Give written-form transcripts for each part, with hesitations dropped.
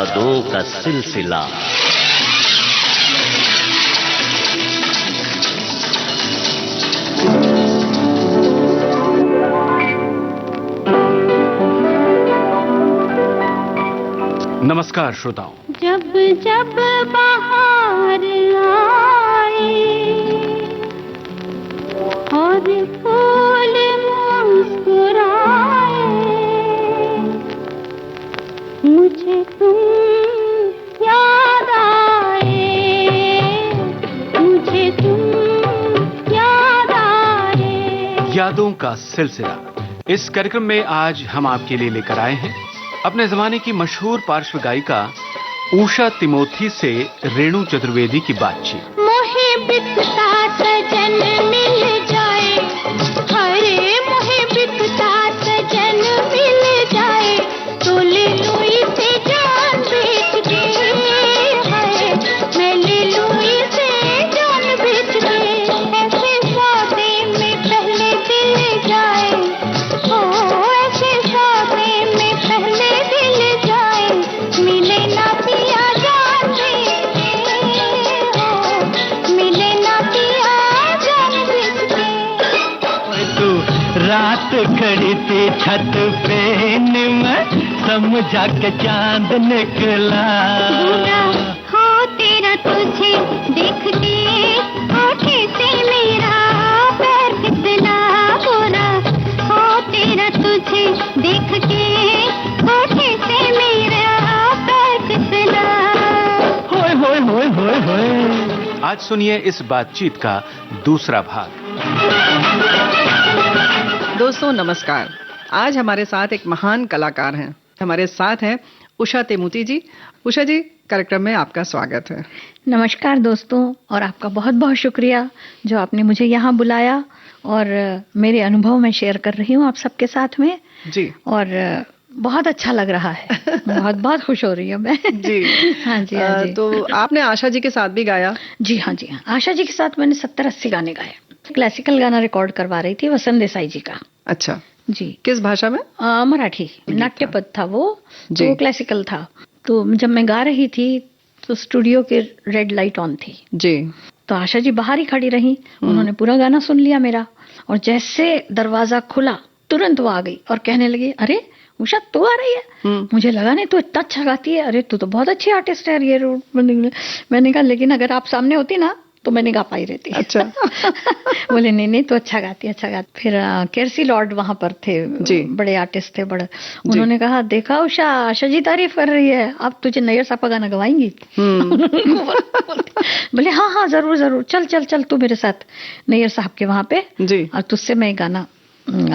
यादों का सिलसिला। नमस्कार श्रोताओं। जब जब बाहर आए और फूल मुस्कुराए, मुझे तुम याद आए, मुझे तुम याद आए। यादों का सिलसिला, इस कार्यक्रम में आज हम आपके लिए लेकर आए हैं अपने जमाने की मशहूर पार्श्व गायिका उषा तिमोथी से रेणु चतुर्वेदी की बातचीत। मोहे बिकता सजन मिल जाए, हरे मोहे बिकता सजन मिल जाए, तो ले लूं इसे जान बेच के, हाय मैं ले लूं इसे जान बेच के। ऐसे सौदे में पहले दिल जाए, हो ऐसे सौदे में पहले दिल जाए, मिले ना पिया जान बेच के, हो मिले ना पिया जान बेच के। तू रात खड़ी थी छत पे, मैं समझा के चांद निकला। बुरा हो तेरा तुझे देख के, आँखें से मेरा पैर फिसला। बुरा हो तेरा तुझे देख के, आँखें से मेरा पैर फिसला। होए होए होए होए होए। आज सुनिए इस बातचीत का दूसरा भाग। दोस्तों नमस्कार। आज हमारे साथ एक महान कलाकार हैं। हमारे साथ हैं उषा तिमोथी जी। उषा जी, कार्यक्रम में आपका स्वागत है। नमस्कार दोस्तों, और आपका बहुत बहुत शुक्रिया जो आपने मुझे यहाँ बुलाया और मेरे अनुभव मैं शेयर कर रही हूँ आप सबके साथ में जी। और बहुत अच्छा लग रहा है। बहुत बहुत खुश हो रही हूँ मैं। जी हाँ जी, हाँ जी। तो आपने आशा जी के साथ भी गाया? जी हाँ, जी हाँ। आशा जी के साथ मैंने 70-80 गाने गाए। क्लासिकल गाना रिकॉर्ड करवा रही थी वसंत देसाई जी का। अच्छा जी। किस भाषा में? मराठी नाट्यपद था वो, जी। तो वो क्लासिकल था। तो जब मैं गा रही थी तो स्टूडियो की रेड लाइट ऑन थी जी। तो आशा जी बाहर ही खड़ी रही। उन्होंने पूरा गाना सुन लिया मेरा, और जैसे दरवाजा खुला तुरंत वो आ गई और कहने लगी, अरे उषा तू आ रही है? मुझे लगा नहीं, तू इतना अच्छा गाती है, अरे तू तो बहुत अच्छी आर्टिस्ट है ये। मैंने कहा लेकिन अगर आप सामने होती ना तो मैं नहीं गा पाई रहती। अच्छा। बोले नहीं तो अच्छा गाती, अच्छा गाती। फिर केरसी लॉर्ड वहां पर थे जी। बड़े आर्टिस्ट थे बड़े। उन्होंने कहा देखा उषा, आशा जी तारीफ कर रही है, अब तुझे नैयर साहब का गाना गवाएंगी? बोले हाँ हाँ जरूर जरूर, चल चल चल तू मेरे साथ नैयर साहब के वहां पे जी। और तुझसे मैं गाना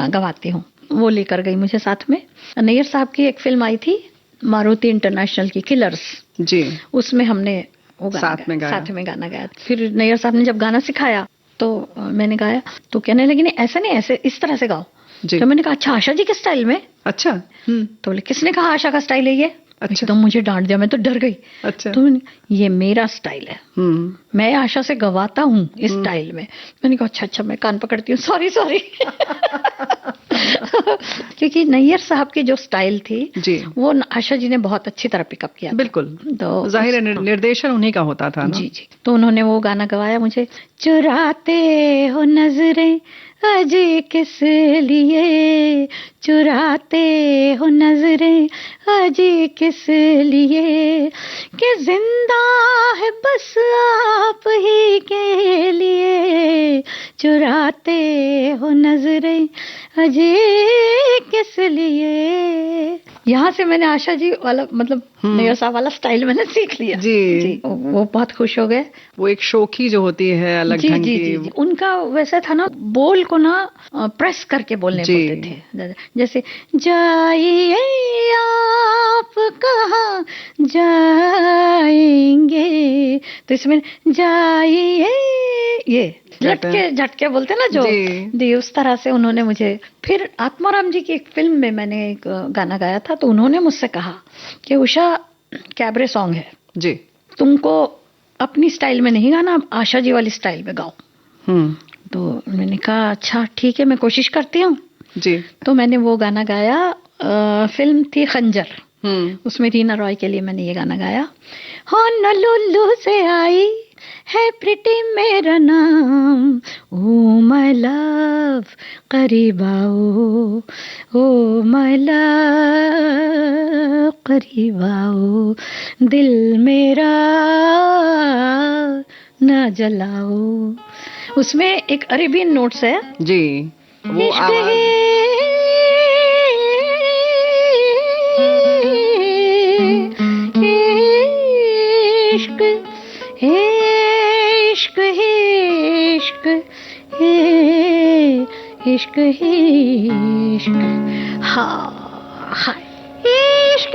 गवाती हूँ। वो लेकर गई मुझे साथ में। नैयर साहब की एक फिल्म आई थी मारुति इंटरनेशनल की, किलर्स जी, उसमें हमने वो साथ में गाना गाया। फिर नैयर साहब ने जब गाना सिखाया तो मैंने गाया, तो कहने लगी नहीं ऐसे नहीं, ऐसे इस तरह से गाओ। तो मैंने कहा अच्छा आशा जी के स्टाइल में? अच्छा। तो बोले किसने कहा आशा का स्टाइल है ये? अच्छा। तो मुझे डांट दिया, मैं तो डर गई। अच्छा। तो ये मेरा स्टाइल है, मैं आशा से गवाता हूँ इस स्टाइल में। मैंने कहा अच्छा अच्छा, मैं कान पकड़ती हूँ, सॉरी सॉरी। क्योंकि नैयर साहब की जो स्टाइल थी जी, वो आशा जी ने बहुत अच्छी तरह पिकअप किया। बिल्कुल, तो जाहिर है निर्देशन उन्हीं का होता था ना? जी जी। तो उन्होंने वो गाना गवाया मुझे, चुराते हो नजरें अजी किस लिए, चुराते हो नजरें अजी किस लिए, कि जिंदा है बस आप ही के लिए, चुराते हो नजरें अजी किस लिए। यहाँ से मैंने आशा जी वाला मतलब नैयर साहब वाला स्टाइल मैंने सीख लिया। जी। वो बहुत खुश हो गए। वो एक शौकी जो होती है अलग ढंग की। उनका वैसा था ना, बोल को ना प्रेस करके बोलने बोलते थे। जैसे जाइए आप कहाँ जाएंगे, तो इसमें जाइए ये झटके झटके बोलते ना जो जी, उस तरह से उन्होंने मुझे। फिर आत्माराम जी की एक फिल्म में मैंने एक गाना गाया था, तो उन्होंने मुझसे कहा कि उषा कैबरे सॉन्ग है जी, तुमको अपनी स्टाइल में नहीं गाना, आशा जी वाली स्टाइल में गाओ। तो मैंने कहा अच्छा ठीक है, मैं कोशिश करती हूँ जी। तो मैंने वो गाना गाया, फिल्म थी खंजर उसमें रीना रॉय के लिए मैंने ये गाना गाया। होनोलुलु से आई है प्रिटी मेरा नाम, ओ माय लव करीब आओ, ओ माय लव करीब आओ, दिल मेरा ना जलाओ। उसमें एक अरेबियन नोट्स है जी, वो इश्क इश्क इश्क इश्क इश्क, हाँ हाँ इश्क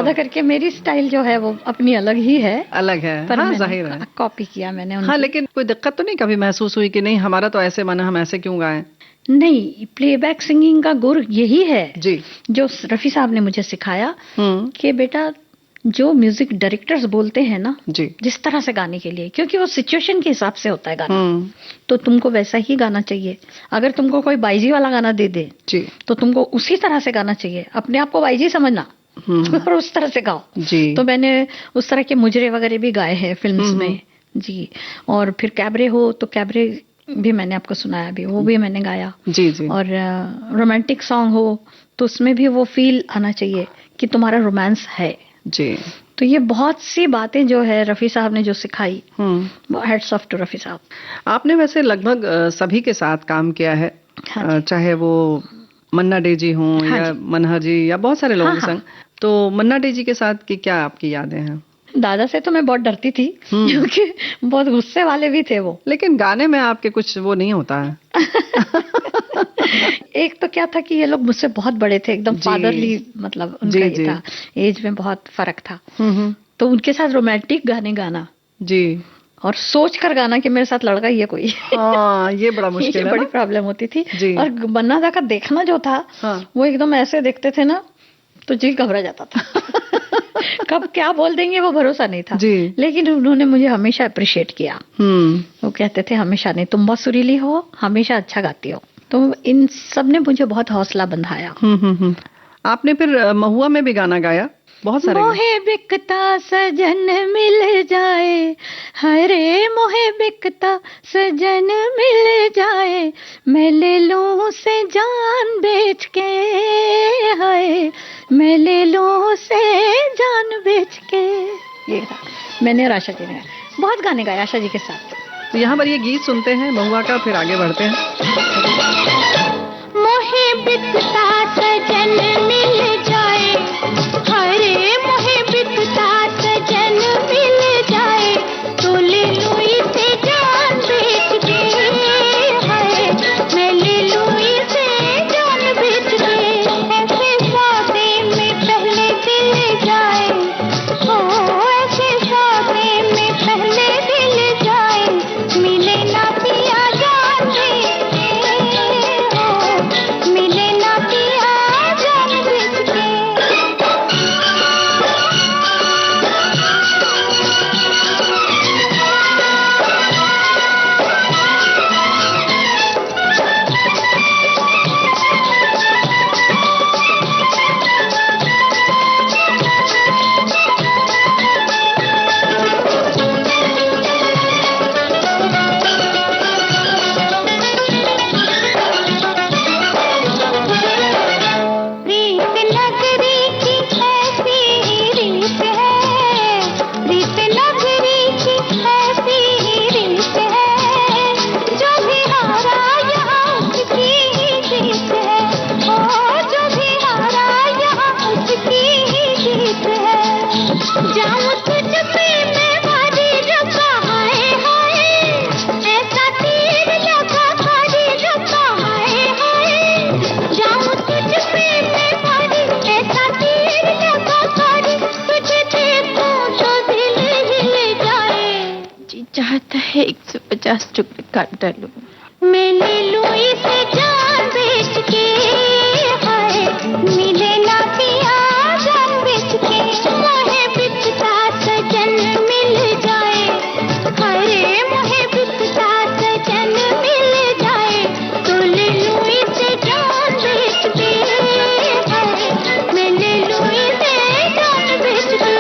ज्यादा करके मेरी स्टाइल जो है वो अपनी अलग ही है। अलग है, पर हाँ, जाहिर है कॉपी किया मैंने हाँ, लेकिन कोई दिक्कत तो नहीं कभी महसूस हुई कि नहीं हमारा तो ऐसे मन है, हम ऐसे क्यों गाएं? नहीं, प्लेबैक सिंगिंग का गुर यही है जी, जो रफी साहब ने मुझे सिखाया कि बेटा जो म्यूजिक डायरेक्टर्स बोलते हैं ना जी, जिस तरह से गाने के लिए, क्योंकि वो सिचुएशन के हिसाब से होता है गाना, तो तुमको वैसा ही गाना चाहिए। अगर तुमको कोई बाईजी वाला गाना दे दे जी, तो तुमको उसी तरह से गाना चाहिए, अपने आप को बाईजी समझना और उस तरह से गाओ जी। तो मैंने उस तरह के मुजरे वगैरह भी गाए हैं फिल्म्स में जी। और फिर कैबरे हो तो कैबरे भी मैंने आपको सुनाया भी, वो भी मैंने गाया जी जी। और रोमांटिक सॉन्ग हो तो उसमें भी वो फील आना चाहिए कि तुम्हारा रोमांस है जी। तो ये बहुत सी बातें जो है रफी साहब ने जो सिखाई, वो हेड्स ऑफ टू रफी साहब। आपने वैसे लगभग सभी के साथ काम किया है, हाँ, चाहे वो मन्ना डे जी हों हाँ, या मनहर जी या बहुत सारे लोगों के संग। तो मन्ना डे जी के साथ की क्या आपकी यादें हैं? दादा से तो मैं बहुत डरती थी क्योंकि बहुत गुस्से वाले भी थे वो, लेकिन गाने में आपके कुछ वो नहीं होता है। एक तो क्या था कि ये लोग मुझसे बहुत बड़े थे, एकदम फादरली, मतलब उनका ये था, एज में बहुत फर्क था, तो उनके साथ रोमांटिक गाने गाना जी और सोच कर गाना कि मेरे साथ लड़का ही है कोई, हाँ, ये बड़ा मुश्किल है, बड़ी प्रॉब्लम होती थी जी। और मन्ना दा का देखना जो था हाँ। वो एकदम ऐसे देखते थे ना तो जी घबरा जाता था कब क्या बोल देंगे वो भरोसा नहीं था जी। लेकिन उन्होंने मुझे हमेशा अप्रिशिएट किया, वो कहते थे हमेशा नहीं, तुम बहुत सुरीली हो, हमेशा अच्छा गाती हो, तो इन सब ने मुझे बहुत हौसला बंधाया। आपने फिर महुआ में भी गाना गाया, बहुत सारे। मोहे बिकता सजन मिल जाए, हरे मोहे बिकता सजन मिल जाए, मैं ले लूं से जान बेच के, हाय मैं ले लूं से जान बेच के, ये था मैंने और आशा जी ने बहुत गाने गाए आशा जी के साथ। तो यहाँ पर ये गीत सुनते हैं महुआ का, फिर आगे बढ़ते हैं। मोहे बिकता सजन मिल जाए, हरे मोहे बिकता सजन मिल जाए, तो ले लूं इसे जान बेच के, हाय मैं ले लूं इसे जान बेच के, ऐसे सौदे में पहले दिल जाए, ओ ऐसे सौदे में पहले दिल जाए, मिले ना पिया जान बेच के, ओ मिले ना पिया जान बेच के। रीत नगरी की ऐसी रीत है, रीत नगरी की ऐसी रीत है, जो भी हारा यहाँ उसकी ही जीत है, ओ जो भी हारा यहाँ उसकी ही जीत है। जाऊँ तुझ पे मैं भारी रब्बा, हाय हाय ऐसा तीर लगा भारी रब्बा, हाय हाय जाऊँ तुझ पे मैं भारी, ऐसा तीर लगा भारी, तुझे देखूं तो दिल हिल जाए, जी चाहता है 150 टुकड़े काट डालूं, मैं ले लूं इसे जान बेच के, हाय मिले ना पिया जान बेच के, मोहे बिकता सजन मिल जाए, हरे मोहे बिकता सजन मिल जाए, तो ले लूं इसे जान बेच के, हाय मैं ले लूं इसे जान बेच के,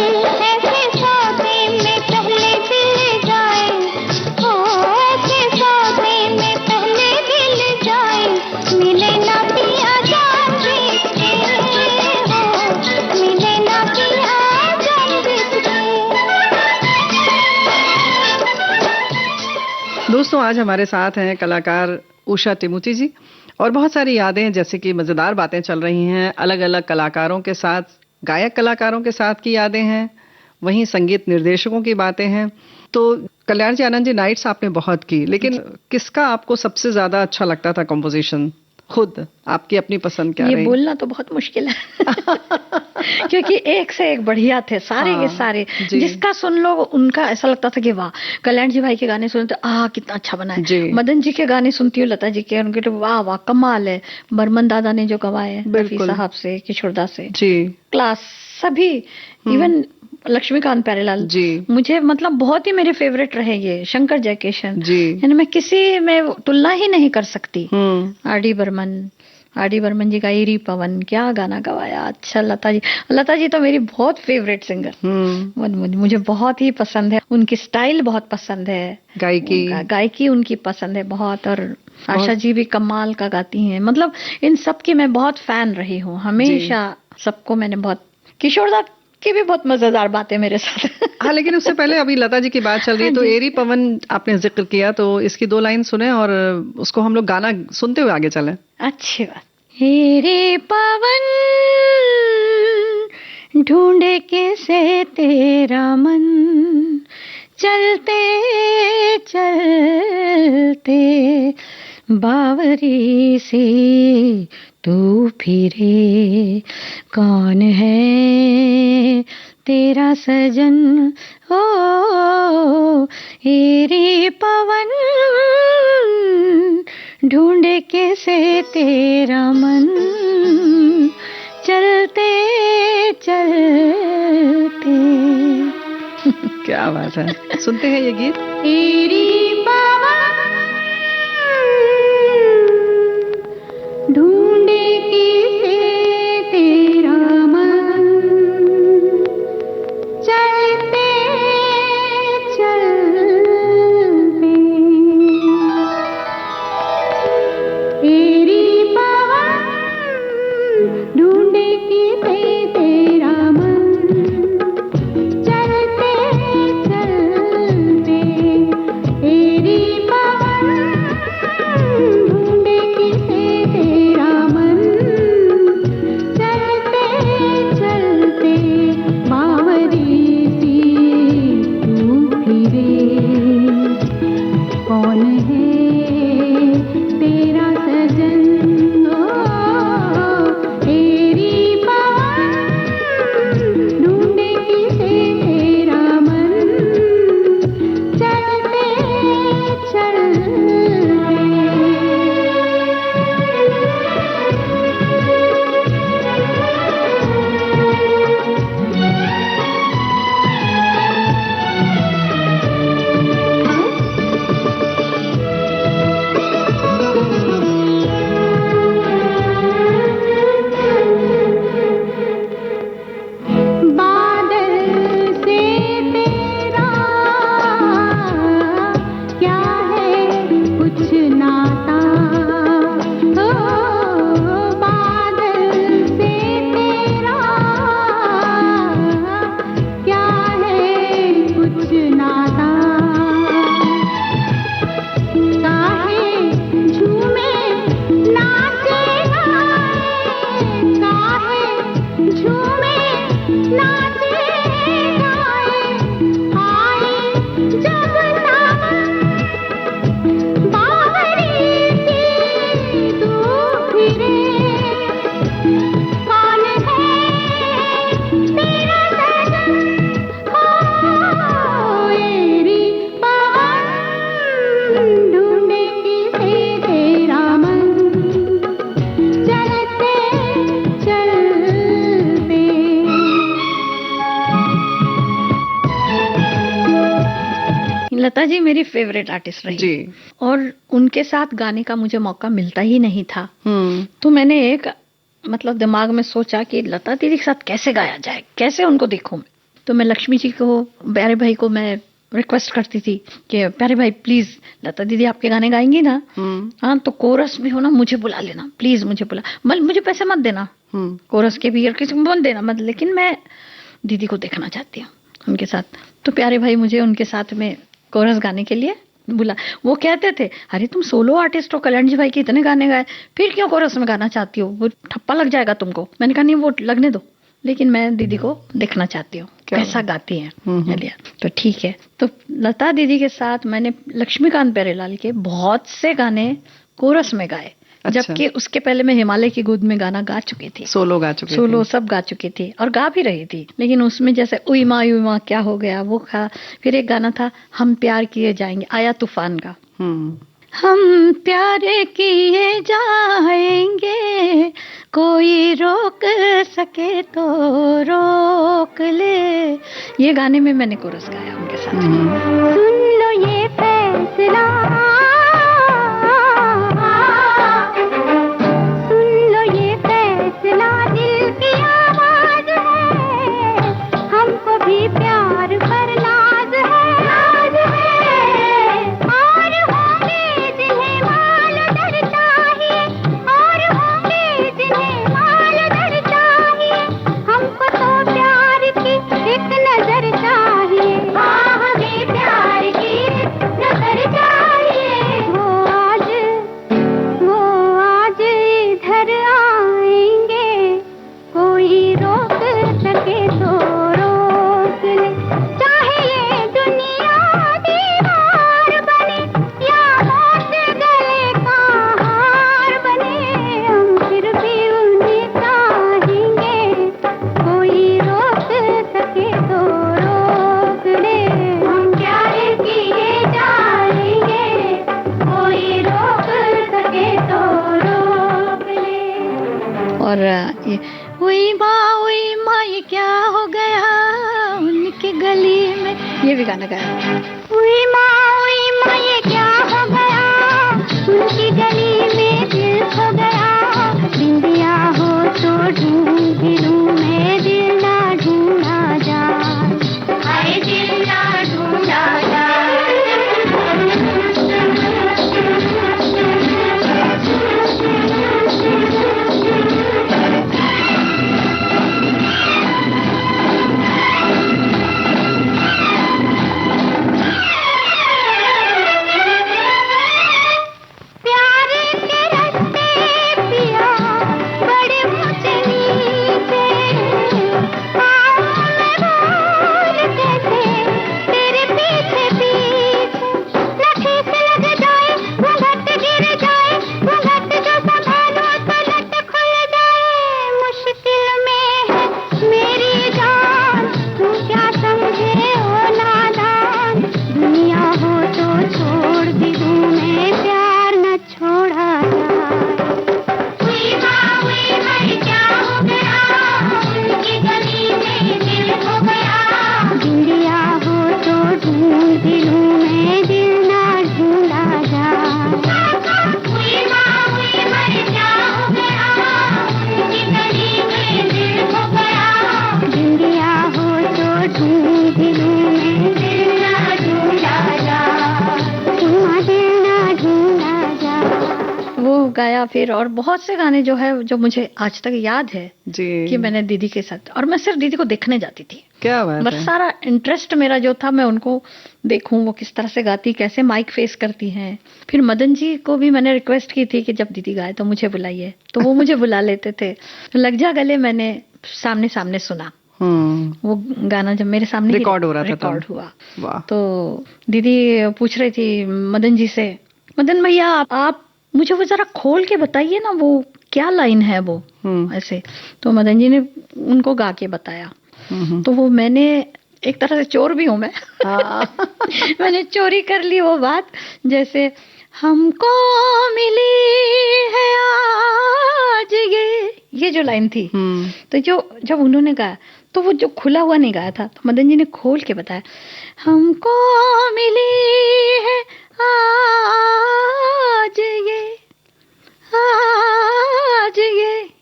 ऐसे सौदे में पहले दिल जाए, ओ ऐसे सौदे में पहले दिल जाए, मिले ना पिया जान बेच के, ओ मिले ना पिया जान बेच के। दोस्तों आज हमारे साथ हैं कलाकार उषा तिमोथी जी, और बहुत सारी यादें, जैसे कि मजेदार बातें चल रही हैं, अलग अलग कलाकारों के साथ, गायक कलाकारों के साथ की यादें हैं, वहीं संगीत निर्देशकों की बातें हैं। तो कल्याण जी, आनंद जी, नाइट्स आपने बहुत की, लेकिन किसका आपको सबसे ज्यादा अच्छा लगता था कंपोजिशन? खुद आपकी अपनी पसंद क्या रही? ये बोलना तो बहुत मुश्किल है क्योंकि एक से एक बढ़िया थे सारे के सारे। जिसका सुन लो उनका ऐसा लगता था कि वाह। कल्याण जी भाई के गाने सुनते कितना अच्छा बना है। मदन जी के गाने सुनती हूँ, लता जी के, उनके तो वाह वाह कमाल है। बर्मन दादा ने जो गवाए रफी साहब से, किशोरदा से, क्लास सभी, इवन लक्ष्मीकांत प्यारेलाल जी मुझे मतलब बहुत ही मेरे फेवरेट रहे। ये शंकर जयकिशन जी, यानी मैं किसी में तुलना ही नहीं कर सकती। आर डी बर्मन जी का इरी पवन, क्या गाना गवाया। अच्छा, लता जी तो मेरी बहुत फेवरेट सिंगर। मुझे बहुत ही पसंद है, उनकी स्टाइल बहुत पसंद है, गायकी उनकी पसंद है बहुत। और आशा जी भी कमाल का गाती हैं। मतलब इन सब की मैं बहुत फैन रही हूँ हमेशा। सबको मैंने बहुत, किशोरदा की भी बहुत मजेदार बातें मेरे साथ। हाँ, लेकिन उससे पहले अभी लता जी की बात चल रही है तो एरी पवन आपने जिक्र किया, तो इसकी 2 लाइन सुने और उसको हम लोग गाना सुनते हुए आगे चलें। अच्छी बात। एरी पवन ढूंढे कैसे तेरा मन, चलते चलते बावरी से तू फिरे, कौन है तेरा सजन ओ एरी पवन, ढूंढे कैसे तेरा मन, चलते चलते। क्या बात है, सुनते हैं ये गीत। एरी पवन ढूंढे कैसे तेरा मन, चलते चलते। एरी पवन ढूंढे कैसे तेरा मन, चलते चलते। एरी पवन ढूंढे कैसे तेरा मन, चलते चलते बावरी सी तू फिरे, कौन है तेरा सजन ओ एरी पवन, ढूंढे कैसे तेरा मन, चलते चलते। बादल से तेरा क्या है कुछ नाता, ओ बादल से तेरा क्या है कुछ नाता, काहे झूमे नाचे गाए, काहे झूमे नाचे गाए, आए जब सावन बावरी सी तू फिरे, कौन है तेरा सजन ओ एरी पवन, ढूंढे कैसे तेरा मन, चलते चलते। लता जी मेरी फेवरेट आर्टिस्ट रही जी, और उनके साथ गाने का मुझे मौका मिलता ही नहीं था। तो मैंने एक मतलब दिमाग में सोचा कि लता दीदी के साथ कैसे गाया जाए, कैसे उनको देखूं। तो मैं लक्ष्मी जी को, प्यारे भाई को मैं रिक्वेस्ट करती थी कि प्यारे भाई प्लीज लता दीदी आपके गाने गाएंगी ना, हाँ तो कोरस में हो ना, मुझे बुला लेना प्लीज, मुझे बुला, मुझे पैसे मत देना कोरस के भी और किसी को मत देना मत, लेकिन मैं दीदी को देखना चाहती हूँ उनके साथ। तो प्यारे भाई मुझे उनके साथ में कोरस गाने के लिए बुला। वो कहते थे अरे तुम सोलो आर्टिस्ट हो, कल्याण जी भाई के इतने गाने गाए, फिर क्यों कोरस में गाना चाहती हो, वो ठप्पा लग जाएगा तुमको। मैंने कहा नहीं वो लगने दो, लेकिन मैं दीदी को देखना चाहती हूँ कैसा गाती हैं। तो ठीक है, तो लता दीदी के साथ मैंने लक्ष्मीकांत प्यारेलाल के बहुत से गाने कोरस में गाए, जबकि उसके पहले मैं हिमालय की गोद में गाना गा चुकी थी, सोलो सब गा चुकी थी और गा भी रही थी। लेकिन उसमें जैसे उई माँ क्या हो गया वो था। फिर एक गाना था हम प्यार किए जाएंगे, आया तूफान का। हम प्यार किए जाएंगे, कोई रोक सके तो रोक ले। ये गाने में मैंने कोरस गाया उनके साथ। सुन लो ये फैसला, सुन लो ये फैसला, दिल की आवाज है, हमको भी प्यार पर नाज है, नाज है। और होंगे जिन्हें माल दर चाहिए, और होंगे जिन्हें माल दर चाहिए, हमको तो प्यार की एक नजर चाहिए, हाँ हमें प्यार की नजर चाहिए। वो आज इधर आएंगे, कोई रोक सके तो रोक ले। चाहे ये दुनिया दीवार बने या मौत गले का हार बने, हम फिर भी उन्हें चाहेंगे, कोई रोक सके तो रोक ले। हम प्यार किए जाएंगे, कोई रोक सके तो रोक ले। और ये उई माँ ये क्या हो गया उनकी गली में, ये भी गाना गाया। उई माँ ये क्या हो गया, उनकी गली में दिल खो गया। बिंदिया हो तो ढूंढ लूं मैं, दिल ना ढूंढा जाए, हाय दिल ना ढूंढा जाए। गाया फिर, और बहुत से गाने जो है जो मुझे आज तक याद है जी कि मैंने दीदी के साथ, और मैं सिर्फ दीदी को देखने जाती थी। क्या बात बस है। सारा इंटरेस्ट मेरा जो था मैं उनको देखूं वो किस तरह से गाती, कैसे माइक फेस करती हैं। फिर मदन जी को भी मैंने रिक्वेस्ट की थी कि जब दीदी गाए तो मुझे बुलाइए, तो वो मुझे बुला लेते थे। लग जा गले मैंने सामने सामने सुना, वो गाना जब मेरे सामने रिकॉर्ड हो रहा था, रिकॉर्ड हुआ। तो दीदी पूछ रही थी मदन जी से, मदन भैया आप मुझे वो जरा खोल के बताइए ना वो क्या लाइन है वो ऐसे। तो मदन जी ने उनको गा के बताया। तो वो मैंने एक तरह से चोर भी हूं मैं मैंने चोरी कर ली वो बात, जैसे हमको मिली है आज ये जो लाइन थी। तो जो जब उन्होंने गाया तो वो जो खुला हुआ नहीं गाया था, तो मदन जी ने खोल के बताया, हमको मिली है आज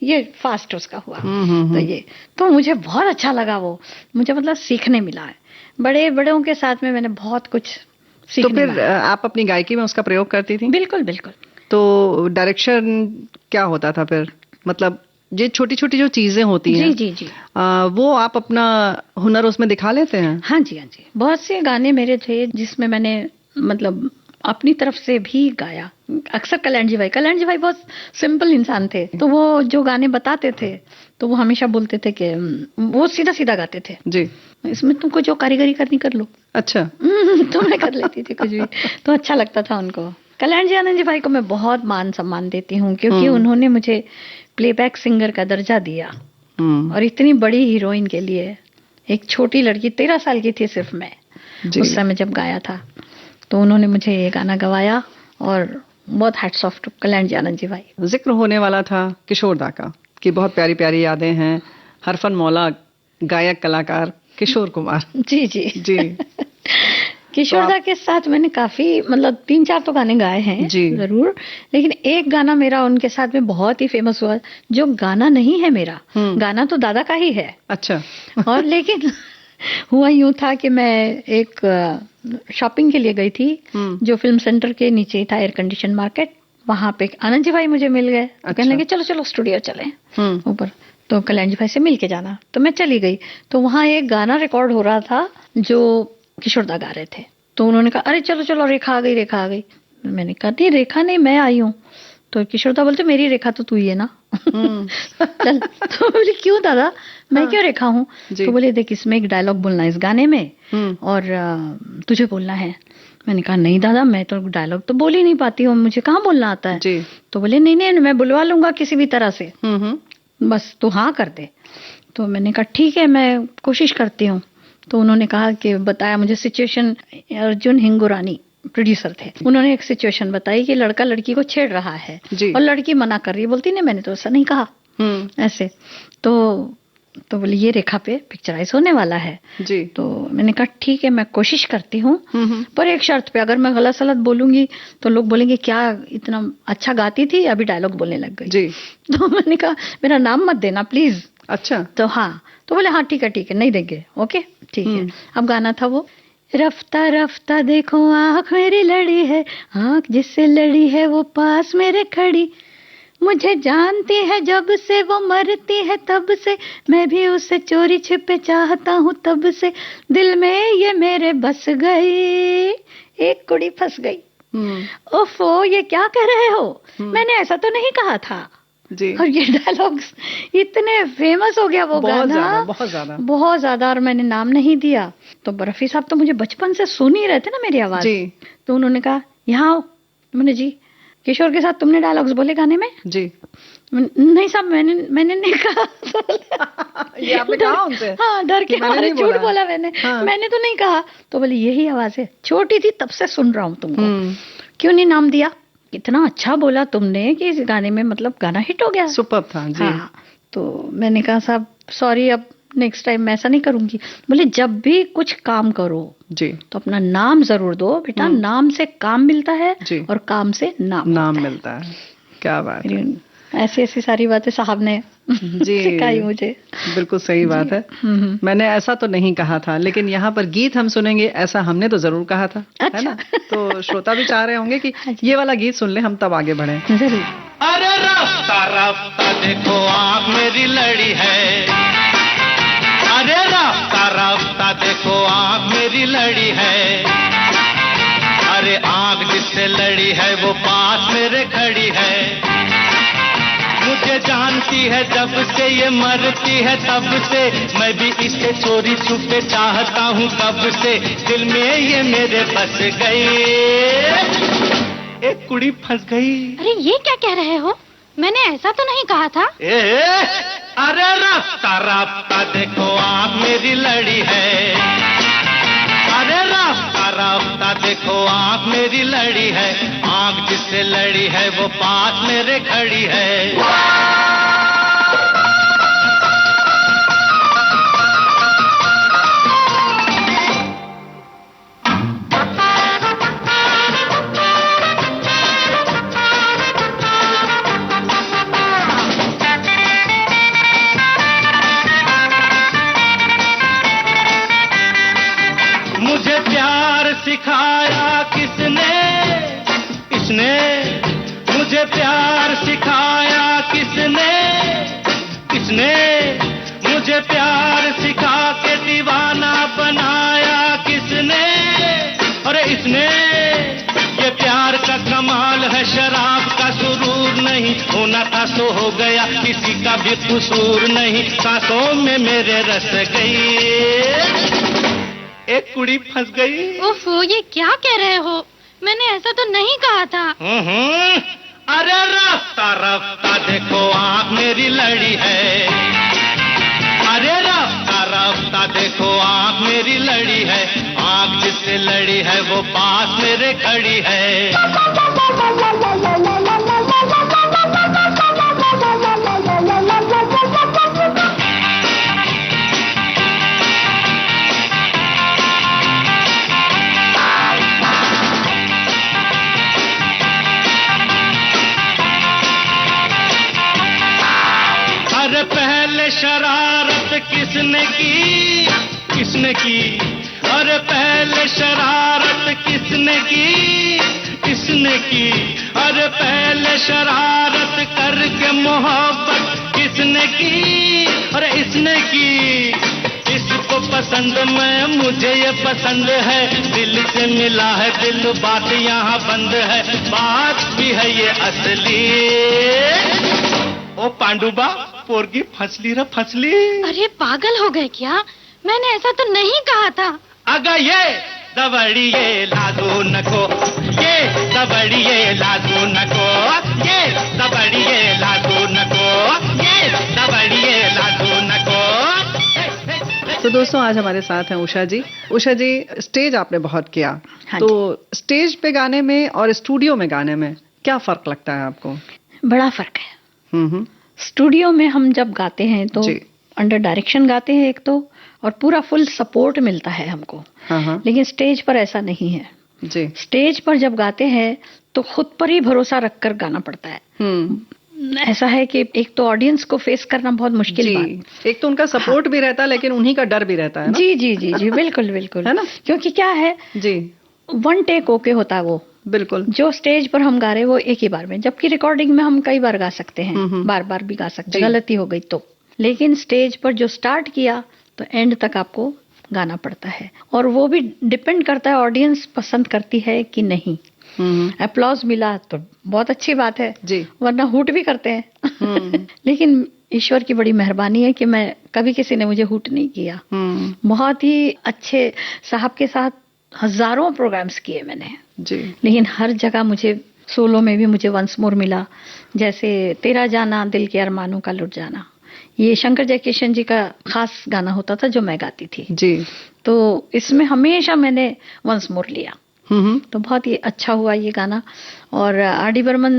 ये फास्ट उसका हुआ। तो ये तो मुझे बहुत अच्छा लगा, वो मुझे मतलब सीखने मिला है। बड़ों के साथ में मैंने बहुत कुछ सीखने। तो फिर आप अपनी गायकी में उसका प्रयोग करती थी? बिल्कुल बिल्कुल। तो डायरेक्शन क्या होता था फिर, मतलब ये छोटी छोटी जो चीजें होती हैं जी वो आप अपना हुनर उसमें दिखा लेते हैं? हाँ जी। बहुत से गाने मेरे थे जिसमें मैंने मतलब अपनी तरफ से भी गाया। अक्सर कल्याण जी भाई बहुत सिंपल इंसान थे, तो वो जो गाने बताते थे तो वो हमेशा बोलते थे कि वो सीधा सीधा गाते थे जी, इसमें तुमको जो कारीगरी करनी कर लो। अच्छा। तो मैं कर लेती थी कुछ भी, तो अच्छा लगता था उनको। कल्याण जी आनंद जी भाई को मैं बहुत मान सम्मान देती हूँ, क्योंकि उन्होंने मुझे प्लेबैक सिंगर का दर्जा दिया। और इतनी बड़ी हीरोइन के लिए एक छोटी लड़की, 13 साल की थी सिर्फ मैं उस समय जब गाया था, तो उन्होंने मुझे ये गाना गवाया और बहुत हैट्स ऑफ टू कल्याण जी आनंद जी भाई। जिक्र होने वाला था किशोर दा का कि बहुत प्यारी प्यारी यादें हैं। हरफन मौला गायक कलाकार किशोर कुमार। जी जी किशोर दा के साथ मैंने काफी मतलब 3-4 तो गाने गाए हैं जरूर, लेकिन एक गाना मेरा उनके साथ में बहुत ही फेमस हुआ, जो गाना नहीं है मेरा, गाना तो दादा का ही है। अच्छा। और लेकिन हुआ यूं था कि मैं एक शॉपिंग के लिए गई थी, जो फिल्म सेंटर के नीचे ही था, एयर कंडीशन मार्केट, वहां पे आनंद जी भाई मुझे मिल गए। अच्छा। कहने लगे चलो चलो स्टूडियो चले ऊपर, तो कल्याण जी भाई से मिल के जाना। तो मैं चली गई, तो वहां एक गाना रिकॉर्ड हो रहा था जो किशोर दा गा रहे थे। तो उन्होंने कहा अरे चलो चलो रेखा आ गई, रेखा आ गई। मैंने कहा नहीं रेखा नहीं, मैं आई हूँ। तो किशोर दा बोलते मेरी रेखा तो तू ही है ना। चल। तो बोली क्यों दादा, मैं क्यों रेखा हूँ? तो बोले देख इसमें एक डायलॉग बोलना है इस गाने में, और तुझे बोलना है। मैंने कहा नहीं दादा, मैं तो डायलॉग तो बोल ही नहीं पाती हूँ, मुझे कहाँ बोलना आता है। तो बोले नहीं नहीं, मैं बुलवा लूंगा किसी भी तरह से, बस तू हाँ कर दे। तो मैंने कहा ठीक है, मैं कोशिश करती हूँ। तो उन्होंने कहा कि बताया मुझे सिचुएशन, अर्जुन हिंगुरानी प्रोड्यूसर थे, उन्होंने एक सिचुएशन बताई कि लड़का लड़की को छेड़ रहा है और लड़की मना कर रही है, बोलती नहीं मैंने तो ऐसा नहीं कहा, ऐसे। तो बोली ये रेखा पे पिक्चराइज होने वाला है जी। तो मैंने कहा ठीक है, मैं कोशिश करती हूँ, पर एक शर्त पे, अगर मैं गलत सलत बोलूंगी तो लोग बोलेंगे क्या इतना अच्छा गाती थी, अभी डायलॉग बोलने लग गई जी। तो मैंने कहा मेरा नाम मत देना प्लीज। अच्छा। तो हाँ, तो बोले हाँ ठीक है नहीं देंगे, ओके ठीक है। अब गाना था वो, रफ्ता रफ्ता देखो आँख मेरी लड़ी है, आँख जिससे लड़ी है वो पास मेरे खड़ी, मुझे जानती है जब से वो मरती है तब से, मैं भी उसे चोरी छिपे चाहता हूँ तब से, दिल में ये मेरे बस गई, एक कुड़ी फंस गई। ओफो ये क्या कह रहे हो, मैंने ऐसा तो नहीं कहा था जी। और ये डायलॉग्स इतने फेमस हो गया वो गाना, बहुत ज्यादा, और मैंने नाम नहीं दिया। तो रफी साहब तो मुझे बचपन से सुन ही रहे थे ना मेरी आवाज जी। तो उन्होंने कहा यहाँ आओ। मैंने जी किशोर के साथ तुमने डायलॉग्स बोले गाने में जी? नहीं साहब मैंने नहीं कहा। ये आपने कहा उनसे? हाँ, डर के मारे झूठ बोला मैंने। हाँ। मैंने तो नहीं कहा। तो बोले यही आवाज है, छोटी थी तब से सुन रहा हूँ तुमको, क्यों नहीं नाम दिया? कितना अच्छा बोला तुमने कि इस गाने में मतलब गाना हिट हो गया, सुपर था जी। हाँ, तो मैंने कहा साहब सॉरी, अब नेक्स्ट टाइम मैं ऐसा नहीं करूंगी। बोले जब भी कुछ काम करो जी तो अपना नाम जरूर दो बेटा, नाम से काम मिलता है जी। और काम से नाम मिलता है। क्या बात है, ऐसी ऐसी सारी बातें साहब ने जी सिखाई मुझे। बिल्कुल सही बात है। मैंने ऐसा तो नहीं कहा था, लेकिन यहाँ पर गीत हम सुनेंगे ऐसा हमने तो जरूर कहा था। अच्छा। है ना? तो श्रोता भी चाह रहे होंगे कि ये वाला गीत सुन ले, हम तब आगे बढ़े जरूर। अरे रास्ता रास्ता देखो आँख मेरी लड़ी है, अरे रास्ता रास्ता देखो आँख मेरी लड़ी है, अरे आँख जिससे लड़ी है वो पास मेरे खड़ी है, मुझे जानती है जब से ये मरती है तब से, मैं भी इसे चोरी छुपे चाहता हूँ कब से, दिल में ये मेरे बस गई, एक कुड़ी फंस गई। अरे ये क्या कह रहे हो, मैंने ऐसा तो नहीं कहा था। अरे रास्ता रास्ता देखो आँख मेरी लड़ी है, अरे रास्ता रास्ता देखो आँख मेरी लड़ी है, आँख जिससे लड़ी है वो पास मेरे खड़ी है। सिखाया किसने, इसने मुझे प्यार सिखाया किसने, इसने मुझे प्यार सिखा के दीवाना बनाया किसने, अरे इसने, ये प्यार का कमाल है शराब का सुरूर नहीं, होना था सो हो गया किसी का भी कसूर नहीं, सांसों में मेरे रस गई, एक कुड़ी फंस गई। ओफो ये क्या कह रहे हो, मैंने ऐसा तो नहीं कहा था। अरे रास्ता रास्ता देखो आँख मेरी लड़ी है, अरे रास्ता रास्ता देखो आँख मेरी लड़ी है, आँख जिससे लड़ी है वो पास मेरे खड़ी है। अरे पहले शरारत किसने की, किसने की, अरे पहले शरारत किसने की, किसने की, अरे पहले शरारत करके मोहब्बत किसने की, अरे इसने की। इसको पसंद में मुझे ये पसंद है, दिल से मिला है दिल, बात यहाँ बंद है, बात भी है ये असली। ओ पांडुबा पोरगी फसली रे फसली। अरे पागल हो गए क्या? मैंने ऐसा तो नहीं कहा था। अगर ये दबड़िए लादू नको, ये दबड़िए लादू नको, ये दबड़िए लादू नको, ये दबड़िए लादू नको। तो दोस्तों आज हमारे साथ हैं उषा जी। उषा जी, स्टेज आपने बहुत किया, हाँ तो स्टेज पे गाने में और स्टूडियो में गाने में क्या फर्क लगता है आपको? बड़ा फर्क है। स्टूडियो में हम जब गाते हैं तो अंडर डायरेक्शन गाते हैं एक तो, और पूरा फुल सपोर्ट मिलता है हमको। लेकिन स्टेज पर ऐसा नहीं है जी। स्टेज पर जब गाते हैं तो खुद पर ही भरोसा रखकर गाना पड़ता है। ऐसा है कि एक तो ऑडियंस को फेस करना बहुत मुश्किल बात, एक तो उनका सपोर्ट भी रहता है लेकिन उन्हीं का डर भी रहता है ना? जी जी जी जी बिल्कुल बिल्कुल, है ना? क्योंकि क्या है जी, वन टेक ओके होता है वो, बिल्कुल। जो स्टेज पर हम गा रहे हैं वो एक ही बार में, जबकि रिकॉर्डिंग में हम कई बार गा सकते हैं, बार बार भी गा सकते हैं, गलती हो गई तो। लेकिन स्टेज पर जो स्टार्ट किया तो एंड तक आपको गाना पड़ता है, और वो भी डिपेंड करता है ऑडियंस पसंद करती है कि नहीं। अप्लॉज मिला तो बहुत अच्छी बात है जी, वरना हुट भी करते हैं। लेकिन ईश्वर की बड़ी मेहरबानी है कि मैं कभी किसी ने मुझे हुट नहीं किया। बहुत ही अच्छे साहब के साथ हजारों प्रोग्राम्स किए मैंने जी, लेकिन हर जगह मुझे सोलो में भी मुझे वंस मोर मिला, जैसे तेरा जाना दिल के अरमानों का लुट जाना, ये शंकर जयकिशन जी का खास गाना होता था जो मैं गाती थी जी। तो इसमें हमेशा मैंने वंस मोर लिया, तो बहुत ही अच्छा हुआ ये गाना। और आर डी बर्मन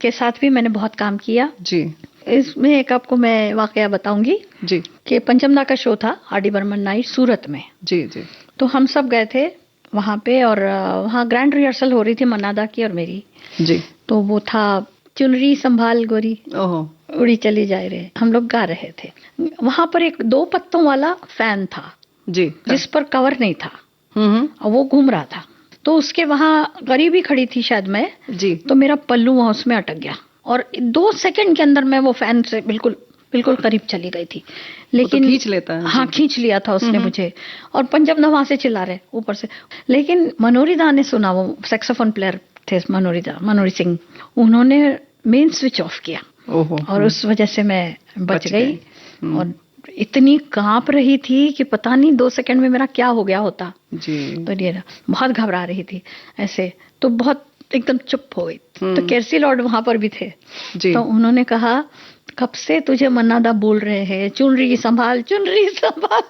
के साथ भी मैंने बहुत काम किया जी। इसमें एक आपको मैं वाकया बताऊंगी जी, कि पंचमदा का शो था आर डी बर्मन नाइट सूरत में। जी जी। तो हम सब गए थे वहाँ पे, और वहाँ ग्रैंड रिहर्सल हो रही थी मन्नादा की और मेरी जी। तो वो था चुनरी संभाल गोरी ओहो, उड़ी चली जाए रे, हम लोग गा रहे थे। वहाँ पर एक 2 पत्तों वाला फैन था जी, जिस पर कवर नहीं था, और वो घूम रहा था। तो उसके वहाँ गरीबी खड़ी थी शायद मैं जी, तो मेरा पल्लू वहाँ उसमें अटक गया, और 2 सेकंड के अंदर मैं वो फैन से बिल्कुल बिल्कुल करीब चली गई थी। लेकिन तो खींच लेता है। हाँ, खींच लिया था उसने मुझे, और पंजाब वहां से चिल्ला रहे ऊपर से। लेकिन मनोरी दा ने सुना, वो सैक्सोफोन प्लेयर थे मनोरी सिंह, उन्होंने मेन स्विच ऑफ किया। ओहो, और उस वजह से मैं बच गई। और इतनी कांप रही थी कि पता नहीं 2 सेकंड में मेरा क्या हो गया होता जी। तो ये बहुत घबरा रही थी ऐसे, तो बहुत एकदम चुप हो गई। तो केरसी लॉर्ड वहां पर भी थे जी। तो उन्होंने कहा कब से तुझे मन्नादा बोल रहे हैं चुनरी संभाल चुनरी संभाल।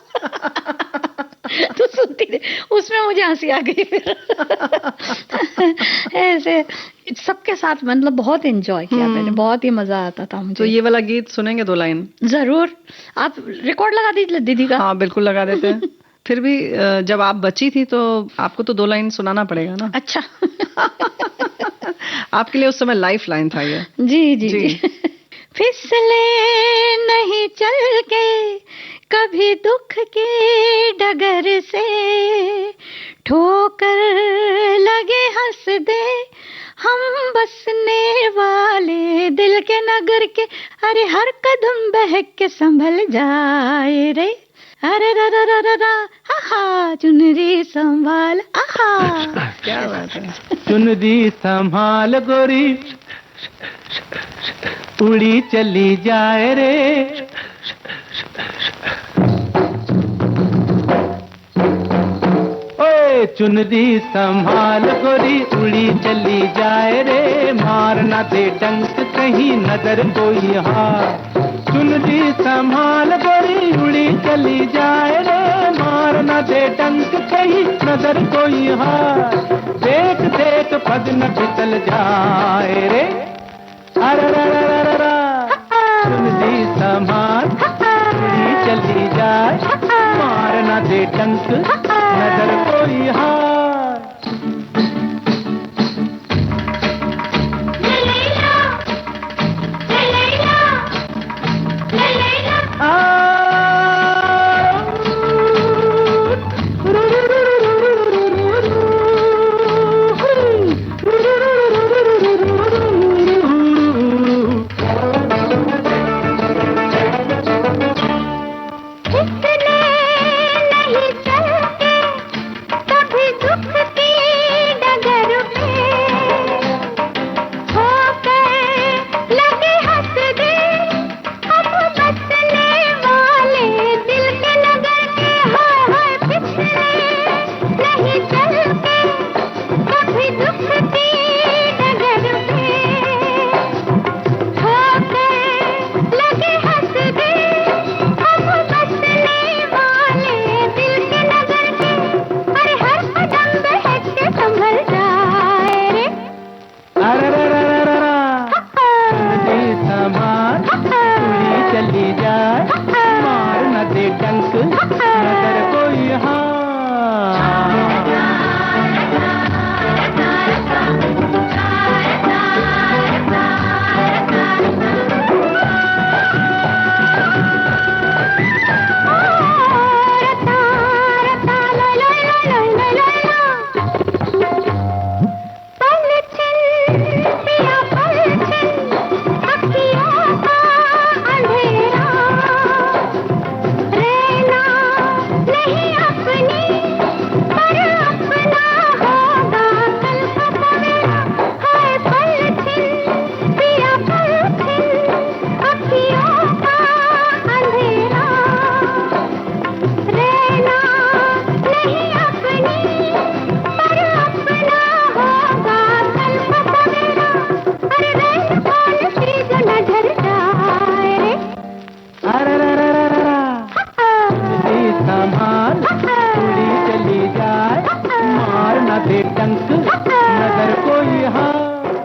तो सुनती थी, उसमें मुझे हंसी आ गई फिर। ऐसे सबके साथ मतलब बहुत एंजॉय किया मैंने, बहुत ही मजा आता था मुझे। तो ये वाला गीत सुनेंगे 2 लाइन? जरूर, आप रिकॉर्ड लगा दीजिए दीदी का। हाँ बिल्कुल लगा देते हैं। फिर भी जब आप बची थी तो आपको तो 2 लाइन सुनाना पड़ेगा ना। अच्छा। आपके लिए उस समय लाइफ लाइन था ये। जी जी जी, जी। फिसले नहीं चल के कभी दुख के डगर से, ठोकर लगे हंस दे हम बसने वाले दिल के नगर के, अरे हर कदम बहक के संभल जाए रे, अरे रा रा रा रा रा, आहा चुनरी संभाल, आहा। क्या बात है। चुनरी संभाल गोरी उड़ी चली जाए रे, ओए चुनरी संभाल गोरी उड़ी चली जाए रे, मार ना दे डंक कहीं नजर कोई हार। चुनरी संभाल गोरी उड़ी चली जाए रे, मार ना दे डंक कहीं नजर कोई हार। देख देख पग न फिसल जाए रे, अरररररररा। चुनरी संभाल उड़ी चली जाए, मार ना दे डंक नजर कोई हार।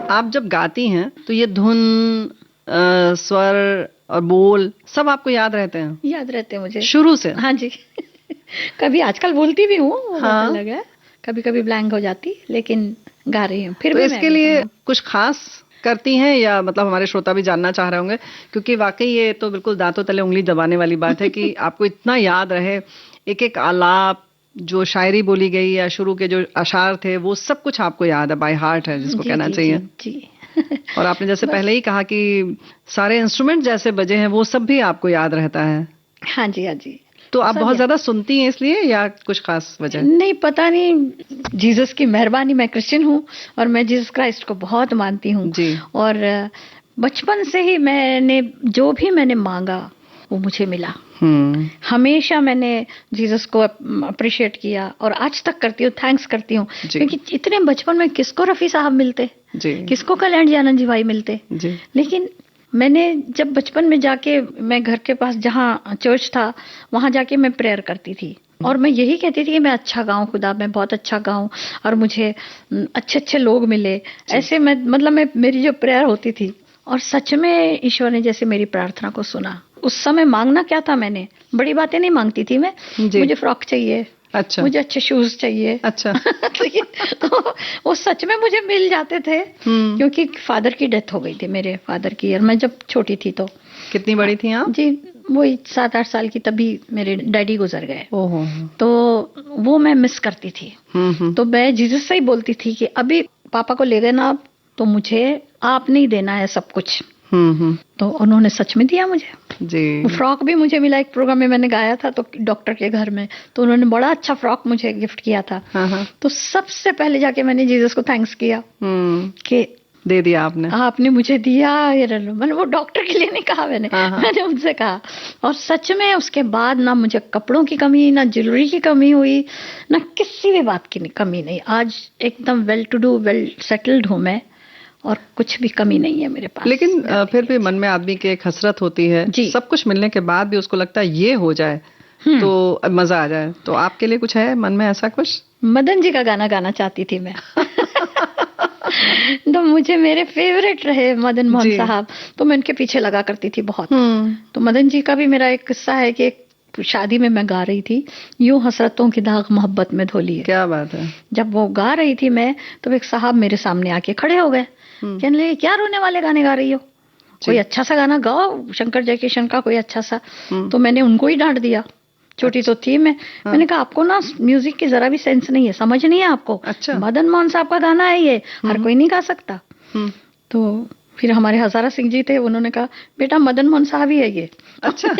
आप जब गाती हैं तो ये धुन, स्वर और बोल सब आपको याद रहते हैं? याद रहते हैं मुझे शुरू से? हाँ जी। कभी आजकल बोलती भी हूँ, हाँ। अलग है, कभी कभी ब्लैंक हो जाती, लेकिन गा रही हूँ। फिर तो भी इसके लिए कुछ खास करती हैं या मतलब हमारे श्रोता भी जानना चाह रहे होंगे, क्योंकि वाकई ये तो बिल्कुल दांतों तले उंगली दबाने वाली बात है कि आपको इतना याद रहे, एक एक आलाप, जो शायरी बोली गई या शुरू के जो अशार थे, वो सब कुछ आपको याद है, बाय हार्ट है जिसको कहना चाहिए। जी। और आपने जैसे पहले ही कहा कि सारे इंस्ट्रूमेंट जैसे बजे हैं वो सब भी आपको याद रहता है। हाँ जी, हाँ जी। तो आप बहुत ज्यादा सुनती हैं इसलिए या कुछ खास वजह? नहीं, पता नहीं, जीसस की मेहरबानी। मैं क्रिश्चियन हूँ और मैं जीसस क्राइस्ट को बहुत मानती हूँ, और बचपन से ही मैंने जो भी मैंने मांगा वो मुझे मिला। हमेशा मैंने जीसस को अप्रिशिएट किया और आज तक करती हूँ, थैंक्स करती हूँ, क्योंकि इतने बचपन में किसको रफी साहब मिलते, किसको कल्याण जी आनंद जी भाई मिलते, लेकिन मैंने जब बचपन में जाके, मैं घर के पास जहाँ चर्च था वहां जाके मैं प्रेयर करती थी और मैं यही कहती थी कि मैं अच्छा गाऊं, खुदा मैं बहुत अच्छा गाऊं और मुझे अच्छे अच्छे लोग मिले। ऐसे मैं मेरी जो प्रेयर होती थी, और सच में ईश्वर ने जैसे मेरी प्रार्थना को सुना। उस समय मांगना क्या था, मैंने बड़ी बातें नहीं मांगती थी मैं, मुझे फ्रॉक चाहिए, अच्छा, मुझे अच्छे शूज चाहिए, अच्छा। तो वो सच में मुझे मिल जाते थे, क्योंकि फादर की डेथ हो गई थी, मेरे फादर की, और मैं जब छोटी थी। तो कितनी बड़ी थी आप? जी वही 7-8 साल की, तभी मेरे डैडी गुजर गए। तो वो मैं मिस करती थी। तो मैं जीसस से ही बोलती थी कि अभी पापा को ले गए ना आप, तो मुझे आप नहीं देना है सब कुछ। तो उन्होंने सच में दिया मुझे जी। फ्रॉक भी मुझे मिला, एक प्रोग्राम में मैंने गाया था तो डॉक्टर के घर में, तो उन्होंने बड़ा अच्छा फ्रॉक मुझे गिफ्ट किया था। तो सबसे पहले जाके मैंने जीसस को थैंक्स किया कि दे दिया आपने? आपने मुझे दिया, मैंने वो डॉक्टर के लिए नहीं कहा, मैंने उनसे कहा। और सच में उसके बाद ना मुझे कपड़ों की कमी, ना ज्वेलरी की कमी हुई, ना किसी भी बात की कमी नहीं। आज एकदम well to do, well settled हूँ मैं, और कुछ भी कमी नहीं है मेरे पास। लेकिन फिर भी मन में आदमी की एक हसरत होती है, सब कुछ मिलने के बाद भी उसको लगता है ये हो जाए तो मजा आ जाए। तो आपके लिए कुछ है मन में ऐसा कुछ? मदन जी का गाना गाना चाहती थी मैं। तो मुझे मेरे फेवरेट रहे मदन मोहन साहब, तो मैं उनके पीछे लगा करती थी बहुत। तो मदन जी का भी मेरा एक किस्सा है कि एक शादी में मैं गा रही थी, यूं हसरतों की दाग मोहब्बत में धोली है। क्या बात है। जब वो गा रही थी मैं, तो एक साहब मेरे सामने आके खड़े हो गए, कहने लगे क्या रोने वाले गाने गा रही हो, कोई अच्छा सा गाना गाओ, शंकर जयकिशन का कोई अच्छा सा। तो मैंने उनको ही डांट दिया, छोटी तो थी मैं। मैंने कहा आपको ना म्यूजिक की जरा भी सेंस नहीं है, समझ नहीं है आपको। मदन मोहन साहब का गाना है ये, हर कोई नहीं गा सकता। तो फिर हमारे हजारा सिंह जी थे, उन्होंने कहा बेटा मदन मोहन साहब ही है ये। अच्छा।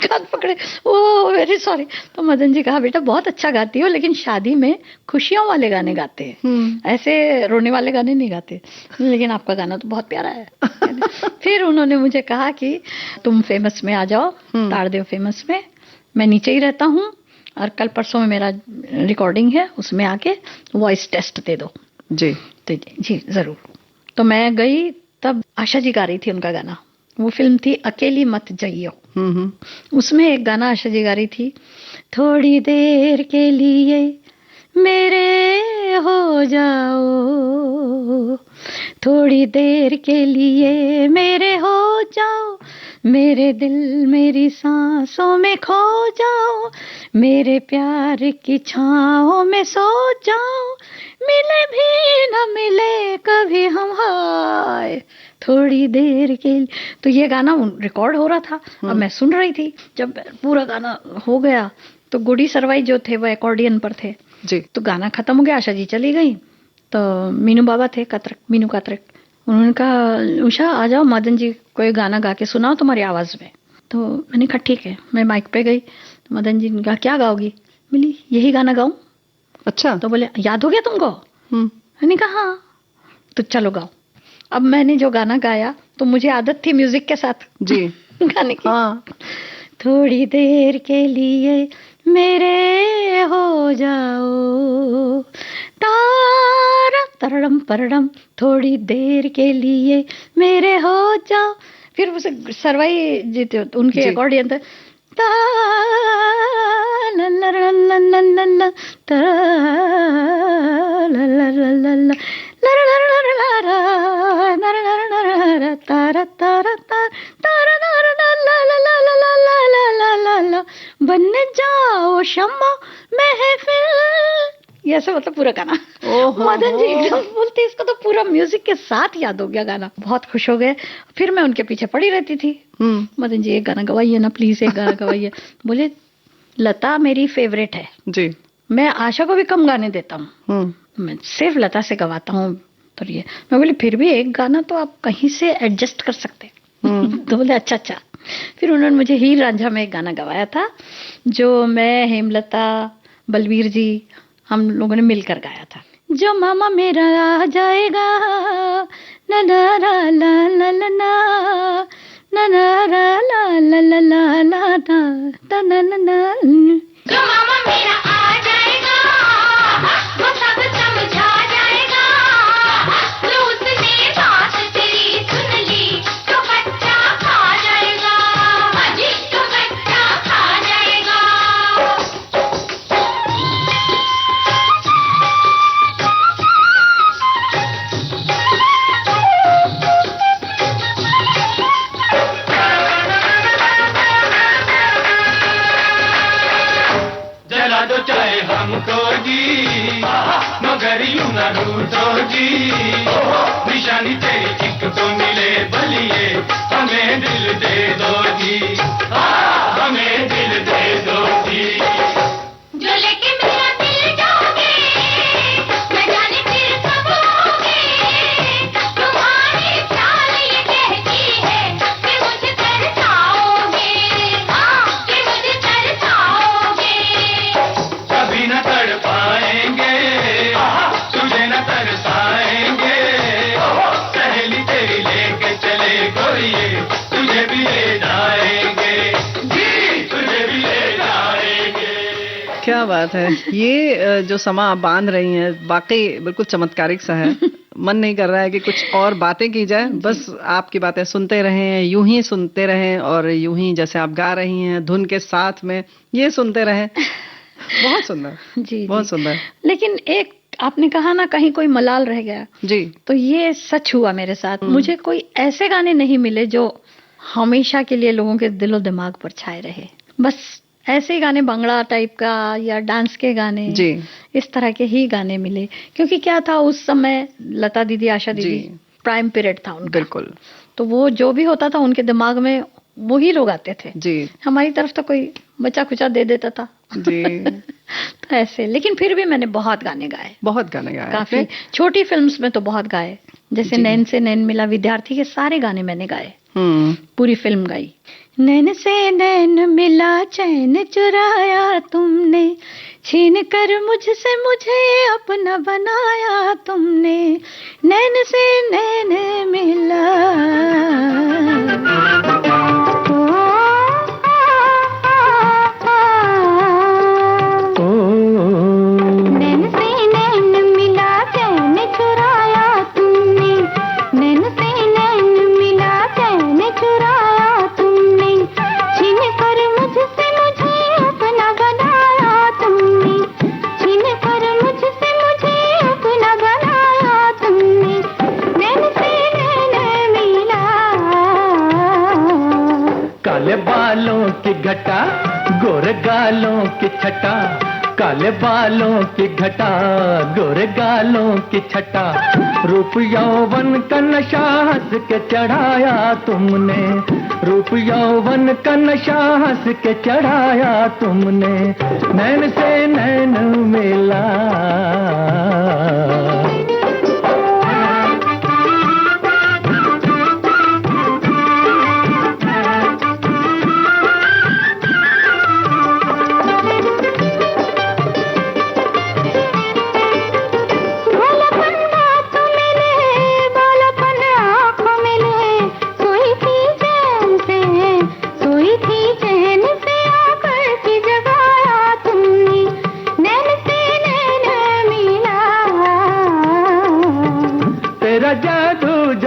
कान पकड़े, ओ वेरी सॉरी। तो मदन जी कहा बेटा बहुत अच्छा गाती हो, लेकिन शादी में खुशियों वाले गाने गाते हैं, ऐसे रोने वाले गाने नहीं गाते, लेकिन आपका गाना तो बहुत प्यारा है। फिर उन्होंने मुझे कहा कि तुम फेमस में आ जाओ, ताड़देव फेमस में, मैं नीचे ही रहता हूँ, और कल परसों में मेरा रिकॉर्डिंग है, उसमें आके वॉइस टेस्ट दे दो। जी तो जी जरूर। तो मैं गई, तब आशा जी गा रही थी उनका गाना, वो फिल्म थी अकेली मत जाइयो। उसमें एक गाना आशा जी गा रही थी, थोड़ी देर के लिए मेरे हो जाओ, थोड़ी देर के लिए मेरे हो जाओ, मेरे दिल मेरी सांसों में खो जाओ, मेरे प्यार की छाँव में सो जाओ, मिले भी न मिले कभी हम, हाय थोड़ी देर के लिए। तो ये गाना रिकॉर्ड हो रहा था, अब मैं सुन रही थी। जब पूरा गाना हो गया तो गुडी सरवाई जो थे वो एकॉर्डियन पर थे जी। तो गाना खत्म हो गया, आशा जी चली गई, तो मीनू बाबा थे कतरक, मीनू कतरक, उन्होंने कहा उषा आ जाओ, मदन जी कोई गाना गा के सुनाओ तुम्हारी आवाज में। तो मैंने कहा ठीक है। मैं माइक पे गई, तो मदन जी ने कहा क्या गाओगी? मिली यही गाना गाऊं? अच्छा। तो बोले याद हो गया तुमको? मैंने कहा हाँ। तो चलो गाओ। अब मैंने जो गाना गाया, तो मुझे आदत थी म्यूजिक के साथ जी गाने की। थोड़ी देर के लिए मेरे हो जाओ, तारा तरड़म परड़म, थोड़ी देर के लिए मेरे हो जाओ। फिर उसे सरवाई जी थे, उनके अकॉर्डियन थे, बन जाओ शम्मा महफिल, ये ऐसे मतलब पूरा गाना। मदन जी एकदम बोलते इसको तो पूरा म्यूजिक के साथ याद हो गया गाना, बहुत खुश हो गए। फिर मैं उनके पीछे पड़ी रहती थी, मदन जी एक गाना गवाइए ना प्लीज, एक गाना गवाइए। बोले लता मेरी फेवरेट है जी, मैं आशा को भी कम गाने देता हूँ, मैं सिर्फ लता से गवाता हूँ। तो ये मैं बोली फिर भी एक गाना तो आप कहीं से एडजस्ट कर सकते। तो बोले अच्छा अच्छा। फिर उन्होंने मुझे हीर रांझा में एक गाना गवाया था, जो मैं, हेमलता, बलवीर जी हम लोगों ने मिलकर गाया था। जो मामा मेरा आ जाएगा ना ना ना ना ना ना ना ना ना ना ना ना ना ना ना ना ना, जो मामा मेरा आ जाएगा वो सब समझा जाएगा, जो उसने बात तेरी सुन ली तो बच्चा खा जाएगा, अजी तो बच्चा खा जाएगा। जला दो चाहे हमको जी, मगर यूं ना रूठो जी, निशानी तेरी एक तो मिले बलिए, हमें दिल दे दो जी, हमें दिल दे दो जी। जो लेके मेरा दिल जाओगे, मैं जाने फिर कब आओगे, तुम्हारी चाल ये कहती है कि मुझे तरसाओगे, कि मुझे तरसाओगे। कभी न तड़ पाएंगे, तुझे न तरसाएंगे, बात है। ये जो समा आप बांध रही हैं वाकई बिल्कुल चमत्कारिक सा है। मन नहीं कर रहा है कि कुछ और बातें की जाए, बस आपकी बातें सुनते रहें, यूं ही सुनते रहें और यूं ही जैसे आप गा रही हैं धुन के साथ में ये सुनते रहें। बहुत सुंदर जी, बहुत सुंदर। लेकिन एक आपने कहा ना कहीं कोई मलाल रह गया जी, तो ये सच हुआ मेरे साथ। मुझे कोई ऐसे गाने नहीं मिले जो हमेशा के लिए लोगों के दिलो दिमाग पर छाए रहे। बस ऐसे गाने बंगड़ा टाइप का या डांस के गाने जी, इस तरह के ही गाने मिले। क्योंकि क्या था उस समय लता दीदी, आशा दीदी प्राइम पीरियड था उनका, बिल्कुल। तो वो जो भी होता था उनके दिमाग में वो ही लोग आते थे जी। हमारी तरफ तो कोई बचा खुचा दे देता था जी। तो ऐसे, लेकिन फिर भी मैंने बहुत गाने गाए, बहुत गाने गाए, काफी छोटी फिल्म्स में तो बहुत गाए। जैसे नैन से नैन मिला, विद्यार्थी के सारे गाने मैंने गाए, पूरी फिल्म गाई। नैन से नैन मिला चैन चुराया तुमने, छीन कर मुझसे मुझे अपना बनाया तुमने, नैन से नैन मिला। घटा गोरे गालों की छटा, काले बालों की घटा गोरे गालों की छटा, रूप यौवन का नशा हंस के चढ़ाया तुमने, रूप यौवन का नशा हंस के चढ़ाया तुमने, नैन से नैन मिला।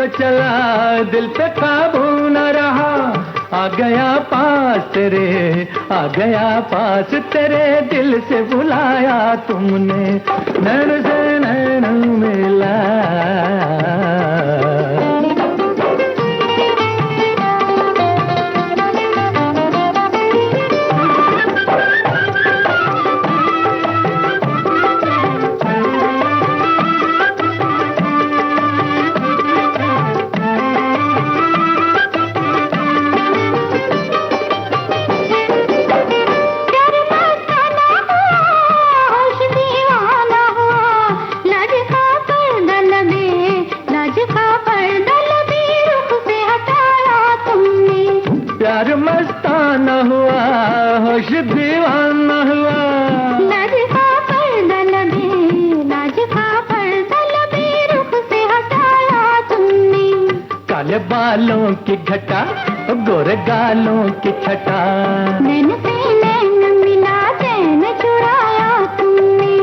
चला दिल पे काबू न रहा, आ गया पास तेरे, आ गया पास तेरे, दिल से बुलाया तुमने, नैन से नैन मिला। प्यार मस्ताना हुआ, होश दीवाना हुआ, लाज का पर्दा लगे, लाज का पर्दा लगे, रुख से हटाया तुमने, काले बालों की घटा गोरे गालों की छटा, नैन से नैन मिला चैन चुराया तुमने,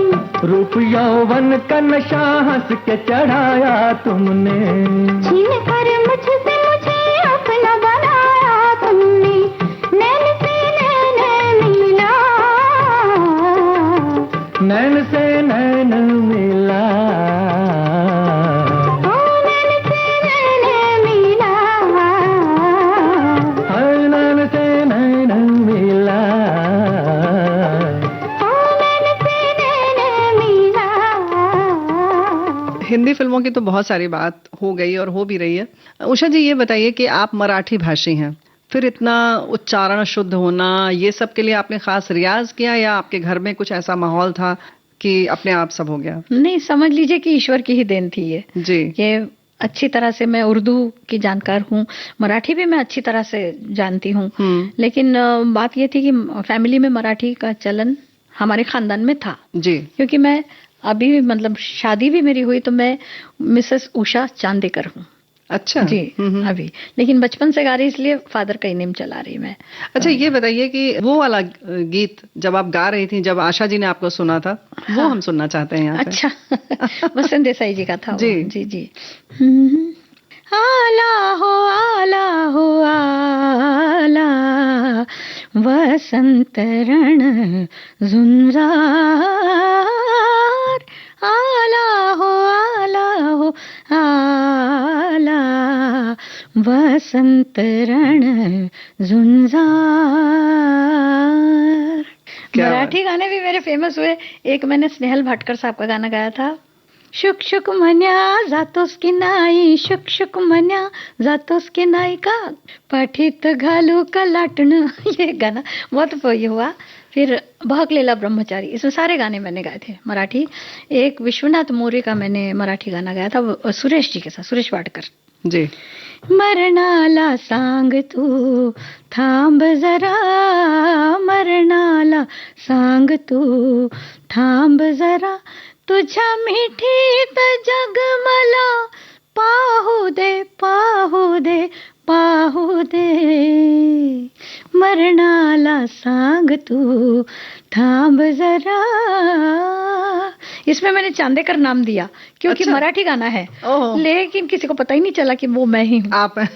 रूप यौवन का नशा हंस के चढ़ाया तुमने, छीन कर मुझसे मुझे अपना बनाया तुमने, नैन से नैन मिला, नैन से नैन मिला, ओ नैन से नैन मिला, नैन से नैन मिला, ओ नैन से नैन मिला। हिंदी फिल्मों की तो बहुत सारी बात हो गई और हो भी रही है। उषा जी ये बताइए कि आप मराठी भाषी हैं, फिर इतना उच्चारण शुद्ध होना, ये सब के लिए आपने खास रियाज किया या आपके घर में कुछ ऐसा माहौल था कि अपने आप सब हो गया? नहीं, समझ लीजिए कि ईश्वर की ही देन थी ये जी। ये अच्छी तरह से मैं उर्दू की जानकार हूँ, मराठी भी मैं अच्छी तरह से जानती हूँ, लेकिन बात ये थी कि फैमिली में मराठी का चलन हमारे खानदान में था जी। क्योंकि मैं अभी मतलब शादी भी मेरी हुई तो मैं मिसेस उषा चांदेकर हूँ। अच्छा जी। अभी लेकिन बचपन से गा रही इसलिए फादर का ही नेम चला रही मैं। अच्छा ये बताइए कि वो वाला गीत जब आप गा रही थी, जब आशा जी ने आपको सुना था, वो हम सुनना चाहते हैं यहाँ से। अच्छा वसंत देसाई जी का था जी वो। जी जी। आला हो आला हो आला वसंत रण झुंजार, आला हो आला वसंत रण झुंजार। मराठी गाने भी मेरे फेमस हुए। एक मैंने स्नेहल भाटकर साहब का गाना गाया था, शुक शुक मन्या जातोस की नाही, शुक शुक मन्या जातोस की नाही का पाठीत घालू कलाटण, ये गाना बहुत ये हुआ। फिर भागलेला ब्रह्मचारी, इसमें सारे गाने मैंने गाए थे मराठी। एक विश्वनाथ मोरे का मैंने मराठी गाना गाया था सुरेश जी के साथ, सुरेश वाडकर जी। मरणाला सांग तू थांब जरा, मरणाला सांग तू थांब जरा, तुझ्या मिठीत जग मला पाहू दे पाहू दे पाहू दे, मरणाला सांग तू थांब जरा। इसमें मैंने चांदेकर नाम दिया क्योंकि अच्छा। मराठी गाना है, लेकिन किसी को पता ही नहीं चला कि वो मैं ही हूँ, आप हैं।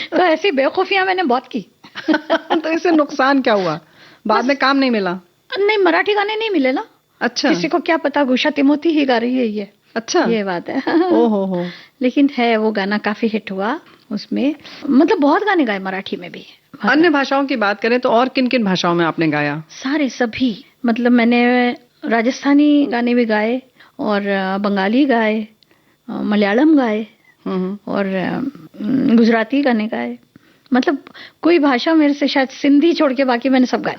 तो ऐसी बेवकूफियां मैंने बहुत की। तो इससे नुकसान क्या हुआ? बाद में काम नहीं मिला? नहीं, मराठी गाने नहीं मिले ना। अच्छा। किसी को क्या पता उषा तिमोथी ही गा रही है ये। अच्छा, ये बात है। हो। लेकिन है वो गाना काफी हिट हुआ उसमें, मतलब बहुत गाने गाए मराठी में भी। अन्य भाषाओं की बात करें तो और किन किन भाषाओं में आपने गाया? सारे सभी, मतलब मैंने राजस्थानी गाने भी गाए और बंगाली गाए, मलयालम गाए और गुजराती गाने गाए। मतलब कोई भाषा मेरे से, शायद सिंधी छोड़ के बाकी मैंने सब गाए।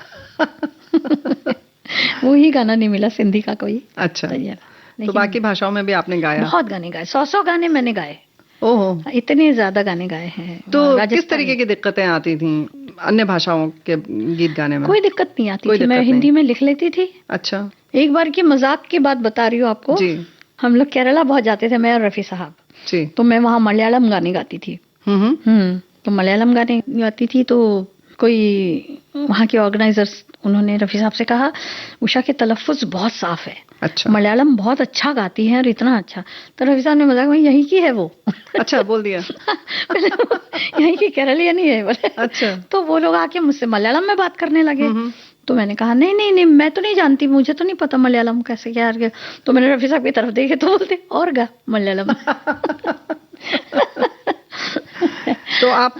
वो ही गाना नहीं मिला सिंधी का कोई। अच्छा, तो बाकी भाषाओं में भी आपने गाया? बहुत गाने गाए, 100 गाने मैंने गाए। ओहो, इतने ज्यादा गाने गाए हैं। तो किस तरीके की दिक्कतें आती थी अन्य भाषाओं के गीत गाने में? कोई दिक्कत नहीं आती थी, मैं हिंदी में लिख लेती थी। अच्छा। एक बार की मजाक की बात बता रही हूँ आपको जी। हम लोग केरला बहुत जाते थे, मैं और रफी साहब जी। तो मैं वहाँ मलयालम गाने गाती थी। तो मलयालम गाने गाती थी, तो कोई वहाँ के ऑर्गेनाइजर्स, उन्होंने रफी साहब से कहा उषा के तलफ्फुज बहुत साफ है। अच्छा। मलयालम बहुत अच्छा गाती है और इतना अच्छा। तो रफी साहब ने मजाक में, यहीं की है वो। अच्छा, बोल दिया। यहीं की केरलियन ही है बोले। अच्छा। तो वो लोग आके मुझसे मलयालम में बात करने लगे। तो मैंने कहा नहीं, मैं तो नहीं जानती, मुझे तो नहीं पता मलयालम कैसे क्या। तो मैंने रफी साहब की तरफ देखे तो बोलते और गा मलयालम। तो आप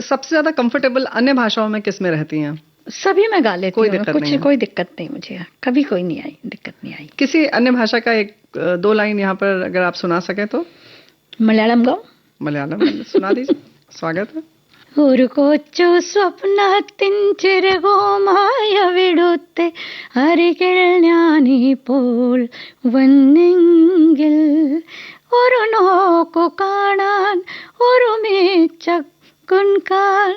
सबसे ज्यादा कंफर्टेबल अन्य भाषाओं में किस में रहती हैं? सभी में गा लेती हूँ, कोई दिक्कत नहीं मुझे, कभी कोई नहीं आई, दिक्कत नहीं आई। किसी अन्य भाषा का 1-2 लाइन यहाँ पर अगर आप सुना सके तो? मलयालम गाओ? मलयालम सुना दीजिए, स्वागत है। ഊരുകൊച്ചു സ്വപ്നത്തിൻ ചിറകോമായ അരികിൽ ഞാനിപ്പോൾ വന്നെങ്കിൽ ഒരു നോക്കു കാണാൻ ഒരുമിച്ച കുൻകാൽ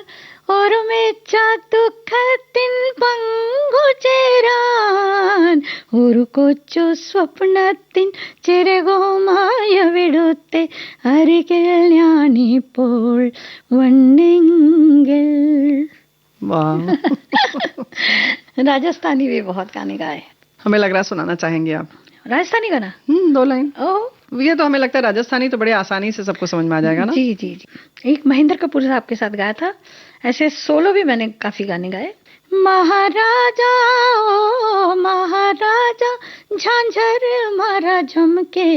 ഒരുമിച്ച ദുഃഖത്തിൻ പങ്കുചേരാൻ ഒരു കൊച്ചു സ്വപ്നത്തിൻ ചിറകുമായ വിടുത്തെ അരികിൽ ഞാനിപ്പോൾ വന്നെങ്കിൽ। राजस्थानी भी बहुत गाने गाए। हमें लग रहा सुनाना चाहेंगे आप राजस्थानी गाना? 2 लाइन। ये तो हमें लगता है राजस्थानी तो बड़े आसानी से सबको समझ में आ जाएगा ना? जी। एक महेंद्र कपूर साहब के साथ गाया था। ऐसे सोलो भी मैंने काफी गाने गाए। महाराजा ओ महाराजा झांझर मारा झुमके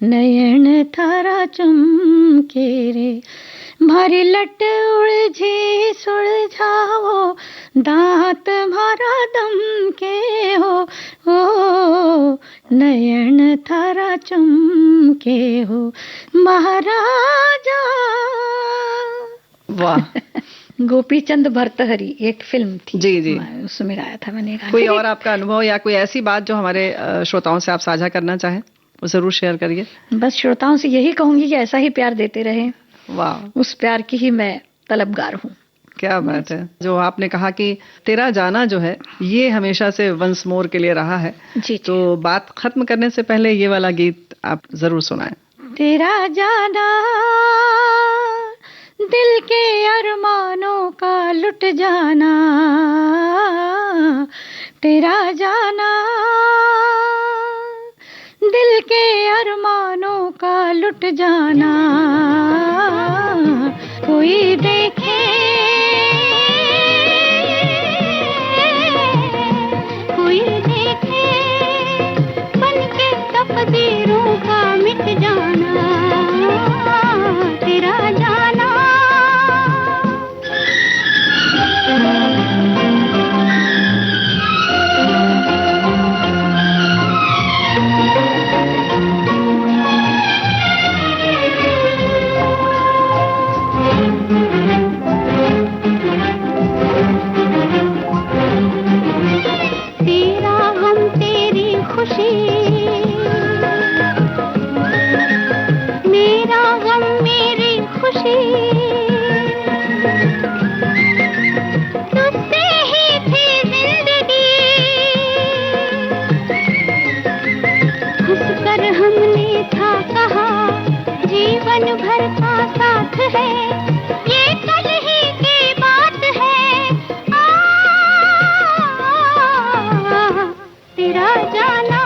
नयन थारा चुमके रे, मारी लट उलझी सुलझाओ दांत मारा दम के हो नयन थारा चुमके हो महाराजा। वाह। गोपीचंद भर्तहरी एक फिल्म थी। जी। उसमें गाया था मैंने। कोई और आपका अनुभव या कोई ऐसी बात जो हमारे श्रोताओं से आप साझा करना चाहें, वो जरूर शेयर करिए। बस श्रोताओं से यही कहूंगी कि ऐसा ही प्यार देते रहें। वाह। उस प्यार की ही मैं तलबगार हूँ। क्या बात है। जो आपने कहा कि तेरा जाना जो है ये हमेशा से वंस मोर के लिए रहा है। जी। तो बात खत्म करने से पहले ये वाला गीत आप जरूर सुनाएं। तेरा जाना दिल के अरमानों का लुट जाना, तेरा जाना दिल के अरमानों का लुट जाना, कोई देखे कोई देखे बनके तकदीरों का मिट जाना, तेरा जाना। तेरा गम तेरी खुशी, मेरा गम मेरी खुशी, तुझसे ही थी जिंदगी, हंसकर हमने था कहा जीवन भर का साथ है, ये कल ही की बात है, तेरा जाना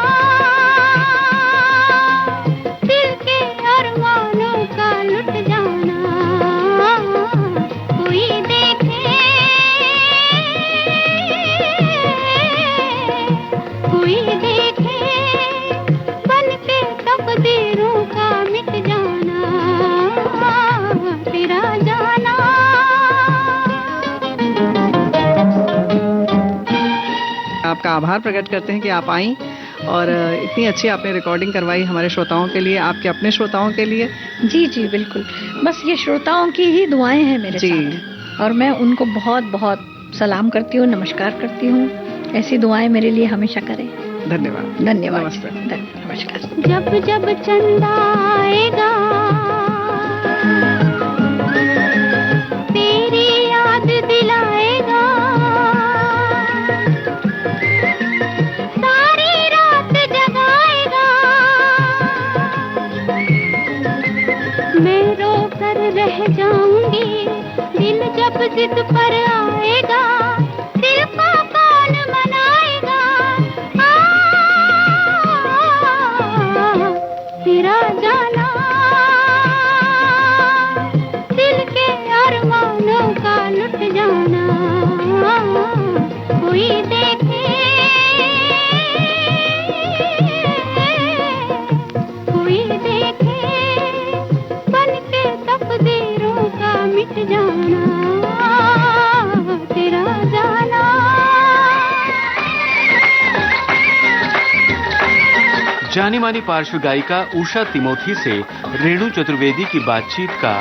दिल के अरमानों का लुट जाना, कोई देखे कोई देखे बनके तकदीरों का मिट जाना, तेरा जाना। आपका आभार प्रकट करते हैं कि आप आई और इतनी अच्छी आपने रिकॉर्डिंग करवाई हमारे श्रोताओं के लिए, आपके अपने श्रोताओं के लिए। जी जी बिल्कुल, बस ये श्रोताओं की ही दुआएं हैं मेरे जी साथ, और मैं उनको बहुत बहुत सलाम करती हूँ, नमस्कार करती हूँ। ऐसी दुआएं मेरे लिए हमेशा करें। धन्यवाद। धन्यवाद। नमस्कार। जब जब चंदा आएगा तेरी याद दिलाएगा, सारी रात जगाएगा, मैं रो कर रह जाऊंगी, दिल जब जिद पर आएगा, दिल को कौन मनाएगा, तेरा जाना दिल के अरमानों का लुट जाना, कोई देखे कोई देखे बनके तकदीरों का मिट जाना, तेरा जाना। जानी मानी पार्श्व गायिका उषा तिमोथी से रेणु चतुर्वेदी की बातचीत का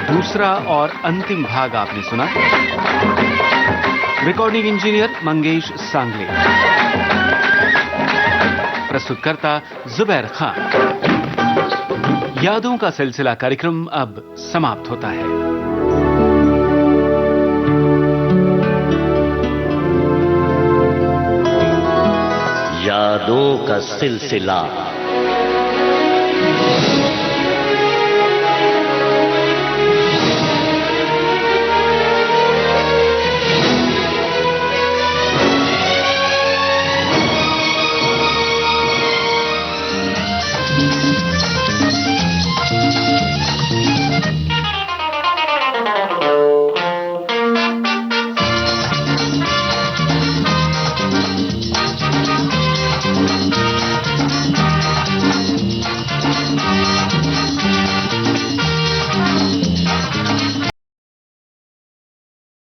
दूसरा और अंतिम भाग आपने सुना। रिकॉर्डिंग इंजीनियर मंगेश सांगले, प्रस्तुतकर्ता जुबैर खान। यादों का सिलसिला कार्यक्रम अब समाप्त होता है। यादों का सिलसिला।